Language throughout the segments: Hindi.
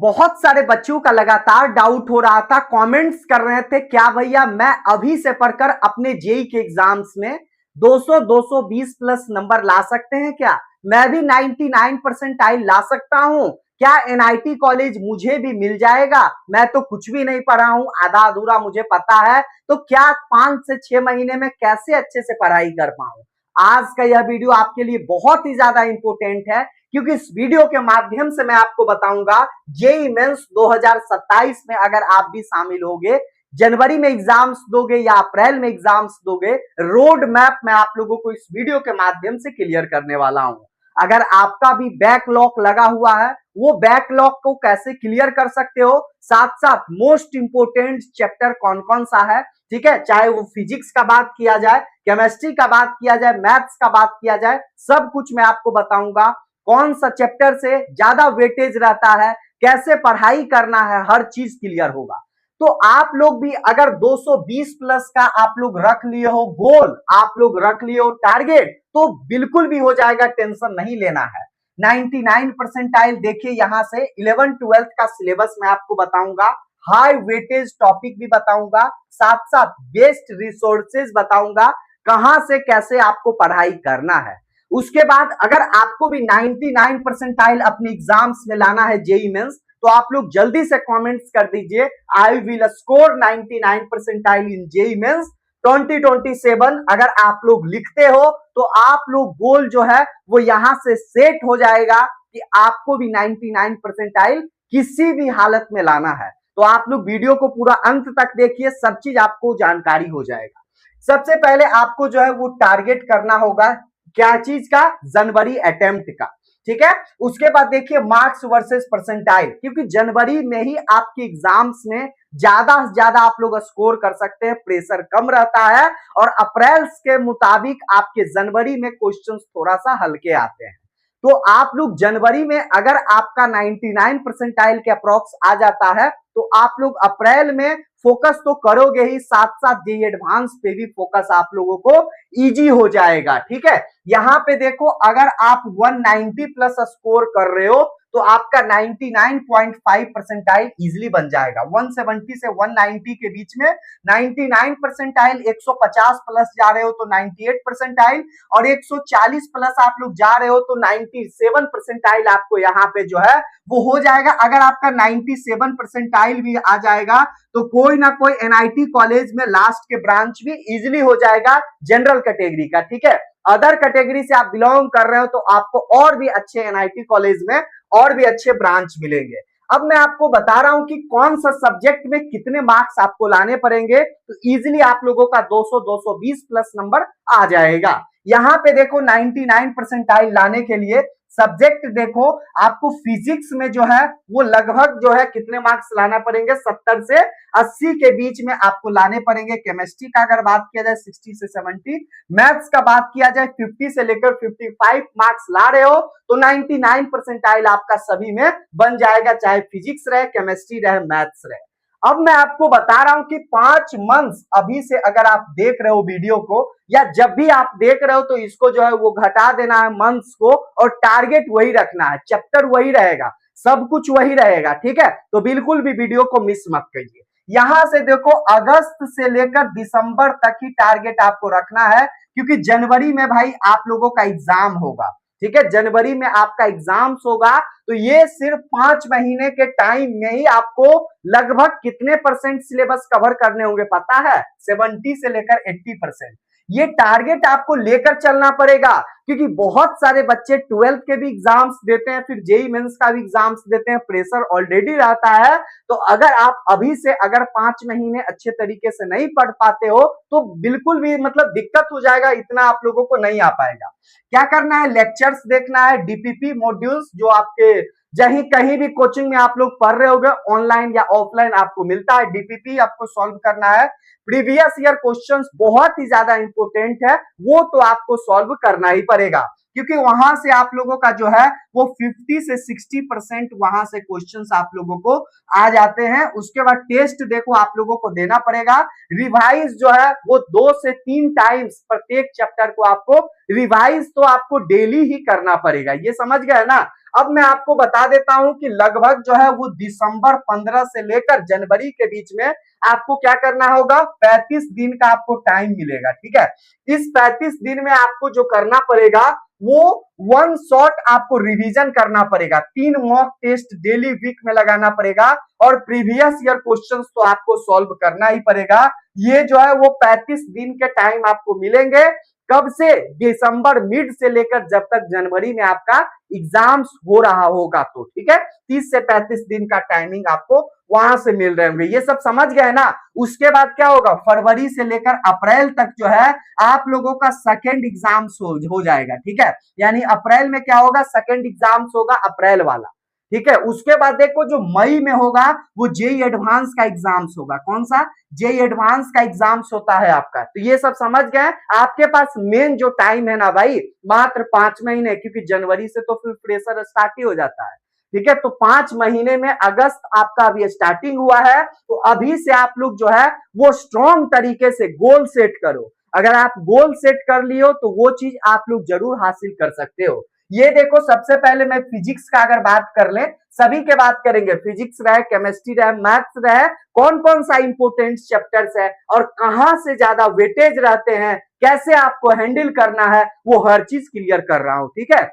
बहुत सारे बच्चों का लगातार डाउट हो रहा था, कमेंट्स कर रहे थे, क्या भैया मैं अभी से पढ़कर अपने जेई के एग्जाम्स में 200-220 प्लस नंबर ला सकते हैं क्या? मैं भी 99 परसेंटाइल ला सकता हूं क्या? एनआईटी कॉलेज मुझे भी मिल जाएगा? मैं तो कुछ भी नहीं पढ़ा हूं, आधा अधूरा मुझे पता है, तो क्या 5 से 6 महीने में कैसे अच्छे से पढ़ाई कर पाऊं? आज का यह वीडियो आपके लिए बहुत ही ज्यादा इंपॉर्टेंट है, क्योंकि इस वीडियो के माध्यम से मैं आपको बताऊंगा जेईई मेंस 2027 में अगर आप भी शामिल होगे, जनवरी में एग्जाम्स दोगे या अप्रैल में एग्जाम्स दोगे, रोड मैप मैं आप लोगों को इस वीडियो के माध्यम से क्लियर करने वाला हूं। अगर आपका भी बैकलॉग लगा हुआ है, वो बैकलॉग को कैसे क्लियर कर सकते हो, साथ साथ मोस्ट इंपोर्टेंट चैप्टर कौन कौन सा है, ठीक है, चाहे वो फिजिक्स का बात किया जाए, केमिस्ट्री का बात किया जाए, मैथ्स का बात किया जाए, सब कुछ मैं आपको बताऊंगा। कौन सा चैप्टर से ज्यादा वेटेज रहता है, कैसे पढ़ाई करना है, हर चीज क्लियर होगा। तो आप लोग भी अगर 220 प्लस का आप लोग रख लिए हो गोल, आप लोग रख लिए हो टारगेट, तो बिल्कुल भी हो जाएगा, टेंशन नहीं लेना है। 99 परसेंटाइल देखिए, यहां से 11-12 का सिलेबस मैं आपको बताऊंगा, हाई वेटेज टॉपिक भी बताऊंगा, साथ साथ बेस्ट रिसोर्सेज बताऊंगा, कहां से कैसे आपको पढ़ाई करना है। उसके बाद अगर आपको भी 99 परसेंटाइल अपने एग्जाम्स में लाना है जेईई मेंस, तो आप लोग जल्दी से कमेंट्स कर दीजिए, I will score 99 percentile in JEE mains 2027। अगर आप लोग लिखते हो तो आप लोग गोल जो है वो यहां से सेट हो जाएगा कि आपको भी 99 परसेंटाइल किसी भी हालत में लाना है। तो आप लोग वीडियो को पूरा अंत तक देखिए, सब चीज आपको जानकारी हो जाएगा। सबसे पहले आपको जो है वो टारगेट करना होगा क्या चीज का? जनवरी अटेम्प्ट का, ठीक है। उसके बाद देखिए मार्क्स वर्सेस परसेंटाइल, क्योंकि जनवरी में ही आपके एग्जाम्स में ज्यादा से ज्यादा आप लोग स्कोर कर सकते हैं, प्रेशर कम रहता है, और अप्रैल के मुताबिक आपके जनवरी में क्वेश्चंस थोड़ा सा हल्के आते हैं। तो आप लोग जनवरी में अगर आपका 99 परसेंटाइल के अप्रॉक्स आ जाता है, तो आप लोग अप्रैल में फोकस तो करोगे ही, साथ साथ जेईई एडवांस पे भी फोकस आप लोगों को इजी हो जाएगा, ठीक है। यहां पे देखो, अगर आप 190 प्लस स्कोर कर रहे हो तो आपका 99.5 परसेंटाइल इजिली बन जाएगा। 170 से 190 के बीच में 99 परसेंटाइल, 150 प्लस जा रहे हो तो 98 परसेंटाइल, और 140 प्लस आप लोग जा रहे हो तो 97 परसेंटाइल आपको यहाँ पे जो है वो हो जाएगा। अगर आपका 97 परसेंटाइल भी आ जाएगा तो कोई ना कोई एनआईटी कॉलेज में लास्ट के ब्रांच भी इजिली हो जाएगा जनरल कैटेगरी का, ठीक है। अदर कैटेगरी से आप बिलोंग कर रहे हो तो आपको और भी अच्छे एनआईटी कॉलेज में और भी अच्छे ब्रांच मिलेंगे। अब मैं आपको बता रहा हूं कि कौन सा सब्जेक्ट में कितने मार्क्स आपको लाने पड़ेंगे, तो इजीली आप लोगों का 200-220 प्लस नंबर आ जाएगा। यहां पे देखो 99 परसेंटाइल लाने के लिए सब्जेक्ट देखो, आपको फिजिक्स में जो है वो लगभग जो है कितने मार्क्स लाना पड़ेंगे, 70 से 80 के बीच में आपको लाने पड़ेंगे। केमिस्ट्री का अगर बात किया जाए 60 से 70, मैथ्स का बात किया जाए 50 से लेकर 55 मार्क्स ला रहे हो तो 99 परसेंटाइल आपका सभी में बन जाएगा, चाहे फिजिक्स रहे, केमिस्ट्री रहे, मैथ्स रहे। अब मैं आपको बता रहा हूं कि 5 मंथ्स अभी से अगर आप देख रहे हो वीडियो को, या जब भी आप देख रहे हो, तो इसको जो है वो घटा देना है मंथ्स को, और टारगेट वही रखना है, चैप्टर वही रहेगा, सब कुछ वही रहेगा, ठीक है। तो बिल्कुल भी वीडियो को मिस मत करिए। यहां से देखो अगस्त से लेकर दिसंबर तक ही टारगेट आपको रखना है, क्योंकि जनवरी में भाई आप लोगों का एग्जाम होगा, ठीक है। जनवरी में आपका एग्जाम्स होगा, तो ये सिर्फ 5 महीने के टाइम में ही आपको लगभग कितने परसेंट सिलेबस कवर करने होंगे पता है? 70 से लेकर 80%। ये टारगेट आपको लेकर चलना पड़ेगा, क्योंकि बहुत सारे बच्चे 12th के भी एग्जाम्स देते हैं, फिर जेईई मेंस का भी एग्जाम्स देते हैं, प्रेशर ऑलरेडी रहता है। तो अगर आप अभी से अगर 5 महीने अच्छे तरीके से नहीं पढ़ पाते हो तो बिल्कुल भी मतलब दिक्कत हो जाएगा, इतना आप लोगों को नहीं आ पाएगा। क्या करना है? लेक्चर्स देखना है, डीपीपी मॉड्यूल्स जो आपके जहीं कहीं भी कोचिंग में आप लोग पढ़ रहे होगे, ऑनलाइन या ऑफलाइन आपको मिलता है, डीपीपी आपको सॉल्व करना है। प्रीवियस ईयर क्वेश्चंस बहुत ही ज्यादा इंपॉर्टेंट है, वो तो आपको सॉल्व करना ही पड़ेगा, क्योंकि वहां से आप लोगों का जो है वो 50 से 60% वहां से क्वेश्चंस आप लोगों को आ जाते हैं। उसके बाद टेस्ट देखो आप लोगों को देना पड़ेगा, रिवाइज जो है वो 2 से 3 टाइम्स प्रत्येक चैप्टर को आपको रिवाइज तो आपको डेली ही करना पड़ेगा, ये समझ गए ना। अब मैं आपको बता देता हूं कि लगभग जो है वो दिसंबर 15 से लेकर जनवरी के बीच में आपको क्या करना होगा, 35 दिन का आपको टाइम मिलेगा। ठीक है, इस 35 दिन में आपको जो करना पड़ेगा वो वन शॉट आपको रिवीजन करना पड़ेगा, 3 मॉक टेस्ट डेली वीक में लगाना पड़ेगा और प्रीवियस ईयर क्वेश्चंस तो आपको सॉल्व करना ही पड़ेगा। ये जो है वो 35 दिन के टाइम आपको मिलेंगे, कब से, दिसंबर मिड से लेकर जब तक जनवरी में आपका एग्जाम्स हो रहा होगा। तो ठीक है, 30 से 35 दिन का टाइमिंग आपको वहां से मिल रहे होंगे। ये सब समझ गए ना। उसके बाद क्या होगा, फरवरी से लेकर अप्रैल तक जो है आप लोगों का सेकेंड एग्जाम्स हो जाएगा। ठीक है, यानी अप्रैल में क्या होगा, सेकेंड एग्जाम्स होगा अप्रैल वाला। ठीक है, उसके बाद देखो जो मई में होगा वो जेई एडवांस का एग्जाम्स होगा। कौन सा, जेई एडवांस का एग्जाम्स होता है आपका। तो ये सब समझ गए। आपके पास मेन जो टाइम है ना भाई, मात्र 5 महीने, क्योंकि जनवरी से तो फिर फ्रेशर स्टार्ट ही हो जाता है। ठीक है, तो 5 महीने में अगस्त आपका अभी स्टार्टिंग हुआ है, तो अभी से आप लोग जो है वो स्ट्रॉन्ग तरीके से गोल सेट करो। अगर आप गोल सेट कर लियो तो वो चीज आप लोग जरूर हासिल कर सकते हो। ये देखो, सबसे पहले मैं फिजिक्स का अगर बात कर ले, सभी के बात करेंगे, फिजिक्स रहे, केमिस्ट्री रहे, मैथ्स रहे, कौन कौन सा इंपोर्टेंट चैप्टर्स है और कहां से ज्यादा वेटेज रहते हैं, कैसे आपको हैंडल करना है, वो हर चीज क्लियर कर रहा हूं। ठीक है,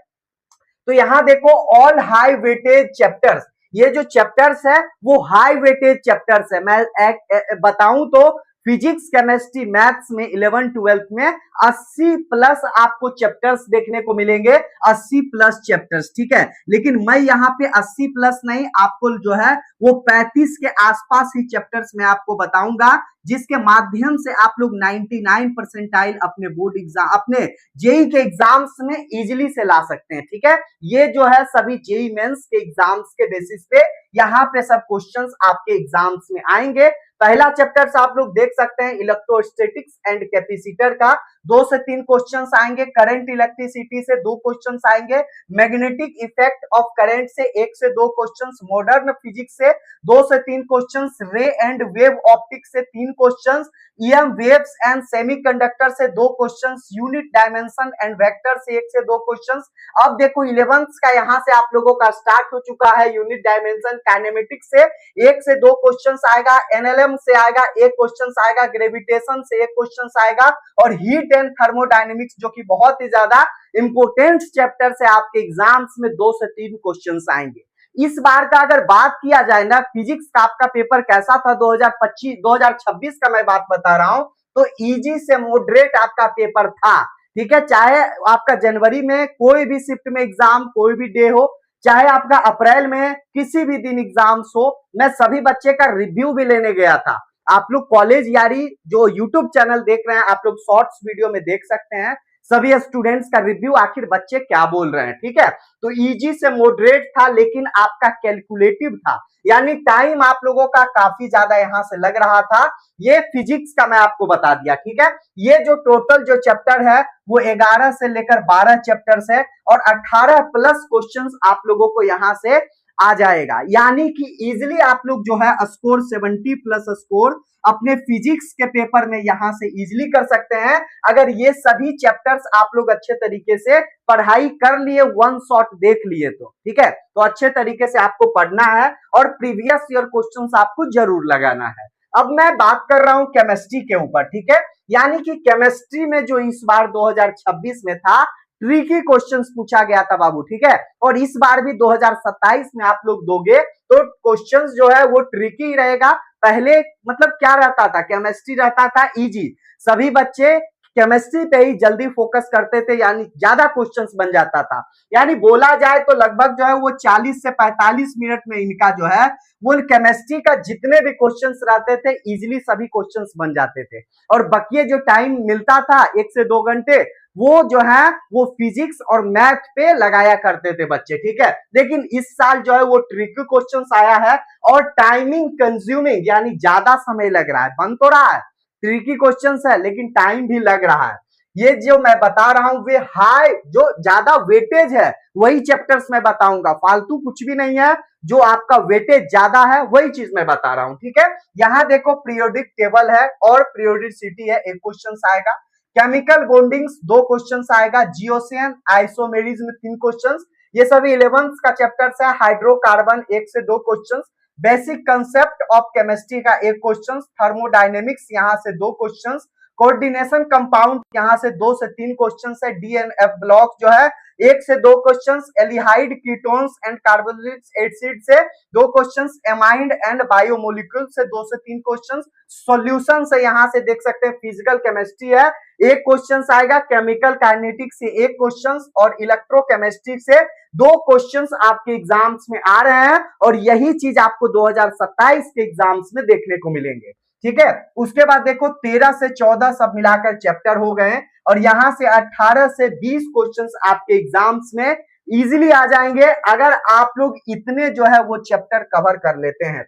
तो यहां देखो ऑल हाई वेटेज चैप्टर्स, ये जो चैप्टर्स है वो हाई वेटेज चैप्टर्स है। मैं बताऊं तो फिजिक्स, केमिस्ट्री, मैथ्स में 11 12 में 80 प्लस आपको चैप्टर्स देखने को मिलेंगे, 80 प्लस चैप्टर्स। ठीक है, लेकिन मैं यहाँ पे 80 प्लस नहीं, आपको जो है वो 35 के आसपास ही चैप्टर्स में आपको बताऊंगा, जिसके माध्यम से आप लोग 99 परसेंटाइल अपने बोर्ड एग्जाम, अपने जेई के एग्जाम्स में इजिली से ला सकते हैं। ठीक है, ये जो है सभी जेई मेंस के एग्जाम्स के बेसिस पे यहाँ पे सब क्वेश्चंस आपके एग्जाम्स में आएंगे। पहला चैप्टर आप लोग देख सकते हैं इलेक्ट्रोस्टैटिक्स एंड कैपेसिटर का, 2 से 3 क्वेश्चंस आएंगे, करंट इलेक्ट्रिसिटी से 2 क्वेश्चंस आएंगे, मैग्नेटिक इफेक्ट ऑफ करंट से 1 से 2 क्वेश्चंस, मॉडर्न फिजिक्स से 2 से 3 क्वेश्चंस, रे एंड वेव ऑप्टिक्स से 3 questions, EM waves and semiconductor से 2 questions, unit dimension and vector से 1 से 2 क्वेश्चंस। अब देखो 11th का यहां से आप लोगों का स्टार्ट हो चुका है, यूनिट डायमेंशन काइनेमेटिक्स से 1 से 2 क्वेश्चंस आएगा, एनएलएम से आएगा 1 क्वेश्चंस आएगा, ग्रेविटेशन से 1 क्वेश्चंस आएगा और हीट एंड थर्मोडायनेमिक्स जो कि बहुत ही ज्यादा इंपोर्टेंट चैप्टर से आपके एग्जाम्स में 2 से 3 क्वेश्चंस आएंगे। इस बार का अगर बात किया जाए ना, फिजिक्स का आपका पेपर कैसा था 2025 2026 का मैं बात बता रहा हूं, तो इजी से मॉडरेट आपका पेपर था। ठीक है, चाहे आपका जनवरी में कोई भी शिफ्ट में एग्जाम, कोई भी डे हो, चाहे आपका अप्रैल में किसी भी दिन एग्जाम्स हो, मैं सभी बच्चे का रिव्यू भी लेने गया था। आप लोग कॉलेज यारी जो यूट्यूब चैनल देख रहे हैं, आप लोग शॉर्ट्स वीडियो में देख सकते हैं सभी स्टूडेंट्स का रिव्यू, आखिर बच्चे क्या बोल रहे हैं। ठीक है, तो इजी से मॉडरेट था, लेकिन आपका कैलकुलेटिव था, यानी टाइम आप लोगों का काफी ज्यादा यहां से लग रहा था। ये फिजिक्स का मैं आपको बता दिया। ठीक है, ये जो टोटल जो चैप्टर है वो 11 से लेकर 12 चैप्टर्स है और 18 प्लस क्वेश्चंस आप लोगों को यहां से आ जाएगा, यानी कि इजिली आप लोग जो है स्कोर 70 प्लस स्कोर अपने फिजिक्स के पेपर में यहां से इजिली कर सकते हैं, अगर ये सभी चैप्टर्स आप लोग अच्छे तरीके से पढ़ाई कर लिए, वन शॉट देख लिए तो। ठीक है, तो अच्छे तरीके से आपको पढ़ना है और प्रीवियस ईयर क्वेश्चंस आपको जरूर लगाना है। अब मैं बात कर रहा हूं केमिस्ट्री के ऊपर। ठीक है, यानी कि केमिस्ट्री में जो इस बार 2026 में था, ट्रिकी क्वेश्चंस पूछा गया था बाबू। ठीक है, और इस बार भी 2027 में आप लोग दोगे तो क्वेश्चंस जो है वो ट्रिकी रहेगा। पहले मतलब क्या रहता था, केमिस्ट्री रहता था इजी, सभी बच्चे केमिस्ट्री पे ही जल्दी फोकस करते थे, यानी ज्यादा क्वेश्चंस बन जाता था। यानी बोला जाए तो लगभग जो है वो 40 से 45 मिनट में इनका जो है वो केमिस्ट्री का जितने भी क्वेश्चंस रहते थे इजिली सभी क्वेश्चंस बन जाते थे, और बकिए जो टाइम मिलता था 1 से 2 घंटे वो जो है वो फिजिक्स और मैथ पे लगाया करते थे बच्चे। ठीक है, लेकिन इस साल जो है वो ट्रिकी क्वेश्चंस आया है और टाइमिंग कंज्यूमिंग, यानी ज्यादा समय लग रहा है, बन तो रहा है, ट्रिकी क्वेश्चंस है लेकिन टाइम भी लग रहा है। ये जो मैं बता रहा हूं वे हाई जो ज्यादा वेटेज है वही चैप्टर्स मैं बताऊंगा, फालतू कुछ भी नहीं है, जो आपका वेटेज ज्यादा है वही चीज मैं बता रहा हूं। ठीक है, यहां देखो पीरियोडिक टेबल है और पीरियोडिसिटी है, 1 क्वेश्चन आएगा, केमिकल बॉन्डिंग्स 2 क्वेश्चंस आएगा, जियोसियन आइसोमेरिज्म 3 क्वेश्चंस, ये सभी 11th का चैप्टर्स है। हाइड्रोकार्बन 1 से 2 questions, basic concept of chemistry का 1 क्वेश्चन, थर्मोडायनेमिक्स यहाँ से 2 क्वेश्चंस, कोऑर्डिनेशन कंपाउंड यहाँ से 2 से 3 क्वेश्चंस है, डीएनएफ ब्लॉक जो है 1 से 2 questions, aldehyde ketones and carboxylic acid से 2 क्वेश्चंस, एमाइड एंड बायोमोलिक्यूल से 2 से 3 क्वेश्चंस, सॉल्यूशन से यहाँ से देख सकते हैं फिजिकल केमिस्ट्री है 1 क्वेश्चन आएगा, केमिकल काइनेटिक्स से 1 क्वेश्चन और इलेक्ट्रोकेमिस्ट्री से 2 क्वेश्चंस आपके एग्जाम्स में आ रहे हैं और यही चीज आपको 2027 के एग्जाम्स में देखने को मिलेंगे। ठीक है, उसके बाद देखो 13 से 14 सब मिलाकर चैप्टर हो गए और यहां से 18 से 20 क्वेश्चंस आपके एग्जाम्स में इजीली आ जाएंगे अगर आप लोग इतने जो है वो चैप्टर कवर कर लेते हैं।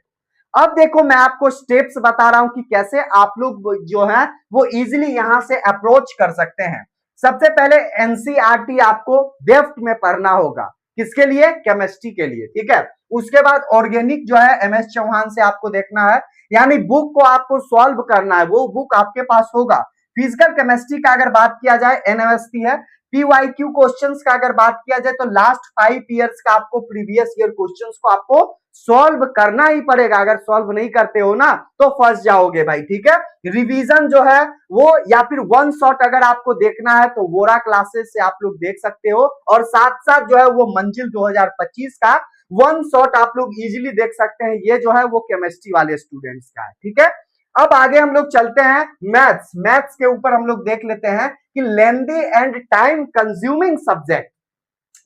अब देखो मैं आपको स्टेप्स बता रहा हूं कि कैसे आप लोग जो है वो इजीली यहां से अप्रोच कर सकते हैं। सबसे पहले एनसीईआरटी आपको डेप्थ में पढ़ना होगा, किसके लिए? केमिस्ट्री के लिए। ठीक है, उसके बाद ऑर्गेनिक जो है एमएस चौहान से आपको देखना है, यानी बुक को आपको सॉल्व करना है, वो बुक आपके पास होगा। फिजिकल केमिस्ट्री का अगर बात किया जाए एनएमएसटी है, पीवाईक्यू क्वेश्चंस का अगर बात किया जाए तो लास्ट 5 इयर्स का आपको प्रीवियस ईयर क्वेश्चंस को आपको सॉल्व करना ही पड़ेगा, अगर सॉल्व नहीं करते हो ना तो फंस जाओगे भाई। ठीक है, रिवीजन जो है वो या फिर वन शॉट अगर आपको देखना है तो वोरा क्लासेस से आप लोग देख सकते हो और साथ साथ जो है वो मंजिल 2025 का वन शॉट आप लोग इजीली देख सकते हैं, ये जो है वो केमिस्ट्री वाले स्टूडेंट्स का है। ठीक है, अब आगे हम लोग चलते हैं मैथ्स। मैथ्स के ऊपर हम लोग देख लेते हैं कि लेंदी एंड टाइम कंज्यूमिंग सब्जेक्ट,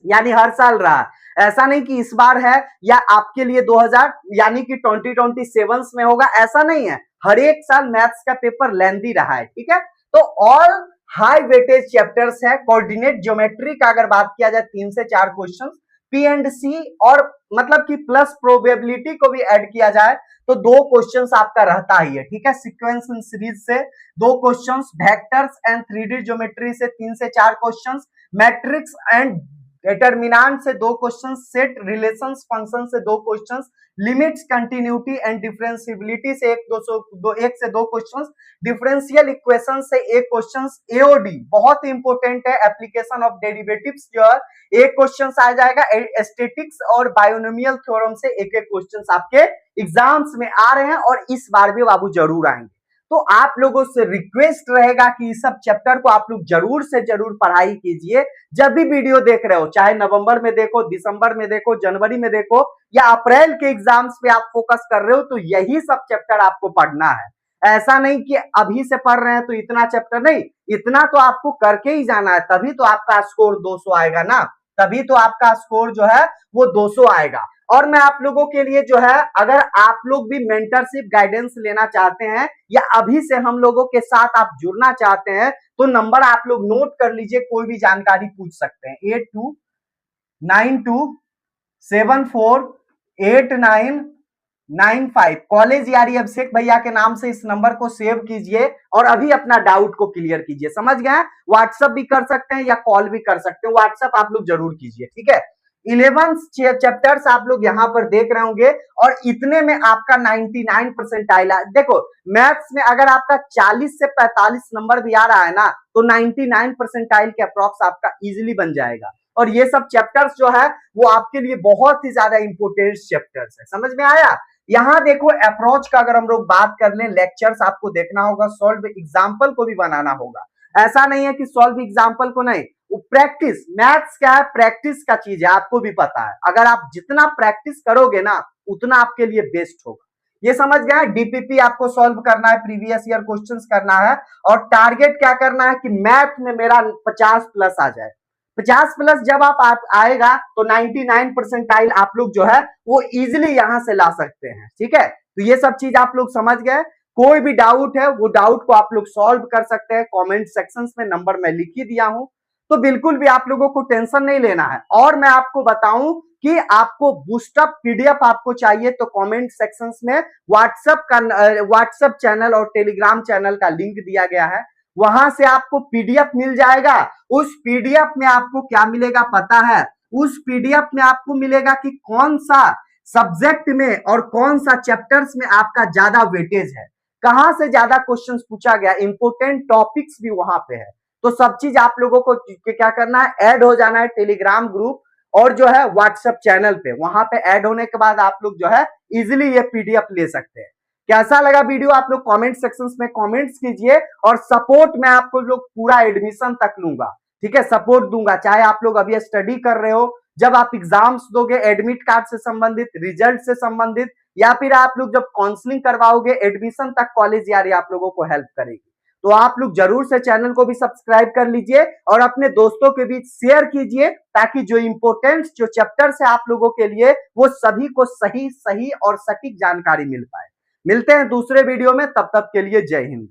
यानी हर साल रहा है, ऐसा नहीं कि इस बार है या आपके लिए 2000 यानी कि 2027 में होगा, ऐसा नहीं है, हर एक साल मैथ्स का पेपर लेंदी रहा है। ठीक है, तो ऑल हाई वेटेज चैप्टर्स है। कोऑर्डिनेट ज्योमेट्री का अगर बात किया जाए 3 से 4 क्वेश्चंस, पी एंड सी और मतलब कि प्लस प्रोबेबिलिटी को भी ऐड किया जाए तो 2 क्वेश्चंस आपका रहता ही है। ठीक है, सीक्वेंस इन सीरीज से 2 questions, vectors and 3D geometry से 3 से 4 क्वेश्चंस, मैट्रिक्स एंड डिटरमिनेंट से 2 क्वेश्चंस, सेट रिलेशंस फंक्शन से 2 questions, limits continuity and differentiability से 1 से 2 क्वेश्चंस, डिफरेंशियल इक्वेशन से 1 क्वेश्चंस, एओडी बहुत इंपॉर्टेंट है, एप्लीकेशन ऑफ डेरिवेटिव्स जो है 1 क्वेश्चन आ जाएगा, स्टैटिक्स और बायोनोमियल थ्योरम से 1 क्वेश्चन आपके एग्जाम्स में आ रहे हैं और इस बार भी बाबू जरूर आएंगे। तो आप लोगों से रिक्वेस्ट रहेगा कि इस सब चैप्टर को आप लोग जरूर से जरूर पढ़ाई कीजिए। जब भी वीडियो देख रहे हो, चाहे नवंबर में देखो, दिसंबर में देखो, जनवरी में देखो या अप्रैल के एग्जाम्स पे आप फोकस कर रहे हो, तो यही सब चैप्टर आपको पढ़ना है। ऐसा नहीं कि अभी से पढ़ रहे हैं तो इतना चैप्टर नहीं, इतना तो आपको करके ही जाना है, तभी तो आपका स्कोर 200 आएगा ना, तभी तो आपका स्कोर जो है वो 200 आएगा। और मैं आप लोगों के लिए जो है, अगर आप लोग भी मेंटरशिप गाइडेंस लेना चाहते हैं या अभी से हम लोगों के साथ आप जुड़ना चाहते हैं तो नंबर आप लोग नोट कर लीजिए, कोई भी जानकारी पूछ सकते हैं। 8292748995 कॉलेज यारी अभिषेक भैया के नाम से इस नंबर को सेव कीजिए और अभी अपना डाउट को क्लियर कीजिए। समझ गए? व्हाट्सएप भी कर सकते हैं या कॉल भी कर सकते हैं, व्हाट्सएप आप लोग जरूर कीजिए। ठीक है, 11 चैप्टर्स आप लोग यहां पर देख रहे होंगे और इतने में आपका 99 परसेंटाइल। देखो मैथ्स में अगर आपका 40 से 45 नंबर भी आ रहा है ना तो 99 परसेंटाइल के अप्रॉक्स आपका इजीली बन जाएगा। और ये सब चैप्टर्स जो है वो आपके लिए बहुत ही ज्यादा इंपोर्टेंट चैप्टर्स है। समझ में आया? यहां देखो अप्रोच का अगर हम लोग बात कर लें, लेक्चर्स आपको देखना होगा, सॉल्व एग्जाम्पल को भी बनाना होगा। ऐसा नहीं है कि सॉल्व एग्जाम्पल को नहीं, प्रैक्टिस, मैथ्स क्या है, प्रैक्टिस का चीज है, आपको भी पता है। अगर आप जितना प्रैक्टिस करोगे ना उतना आपके लिए बेस्ट होगा। ये समझ गए? डीपीपी आपको सॉल्व करना है, प्रीवियस ईयर क्वेश्चंस करना है और टारगेट क्या करना है कि मैथ में मेरा 50 प्लस आ जाए। 50 प्लस जब आप आएगा तो 99 परसेंटाइल आप लोग जो है वो इजिली यहां से ला सकते हैं। ठीक है, तो ये सब चीज आप लोग समझ गए। कोई भी डाउट है वो डाउट को आप लोग सॉल्व कर सकते हैं, कमेंट सेक्शंस में नंबर मैं लिख ही दिया हूं, तो बिल्कुल भी आप लोगों को टेंशन नहीं लेना है। और मैं आपको बताऊं कि आपको बूस्टअप पीडीएफ आपको चाहिए तो कमेंट सेक्शंस में व्हाट्सएप चैनल और टेलीग्राम चैनल का लिंक दिया गया है, वहां से आपको पीडीएफ मिल जाएगा। उस पीडीएफ में आपको क्या मिलेगा पता है? उस पीडीएफ में आपको मिलेगा कि कौन सा सब्जेक्ट में और कौन सा चैप्टर्स में आपका ज्यादा वेटेज है, कहां से ज्यादा क्वेश्चंस पूछा गया, इंपोर्टेंट टॉपिक्स भी वहां पे है। तो सब चीज आप लोगों को क्या करना है, ऐड हो जाना है टेलीग्राम ग्रुप और जो है व्हाट्सएप चैनल पे, वहां पे ऐड होने के बाद आप लोग जो है इजिली ये पीडीएफ ले सकते हैं। कैसा लगा वीडियो आप लोग कमेंट सेक्शंस में कमेंट्स कीजिए, और सपोर्ट मैं आपको लोग पूरा एडमिशन तक लूंगा, ठीक है, सपोर्ट दूंगा। चाहे आप लोग अभी स्टडी कर रहे हो, जब आप एग्जाम्स दोगे एडमिट कार्ड से संबंधित, रिजल्ट से संबंधित, या फिर आप लोग जब काउंसलिंग करवाओगे एडमिशन तक, कॉलेज यार आप लोगों को हेल्प करेगी। तो आप लोग जरूर से चैनल को भी सब्सक्राइब कर लीजिए और अपने दोस्तों के बीच शेयर कीजिए, ताकि जो इंपोर्टेंट जो चैप्टर्स है आप लोगों के लिए, वो सभी को सही सही और सटीक जानकारी मिल पाए। मिलते हैं दूसरे वीडियो में, तब तक के लिए जय हिंद।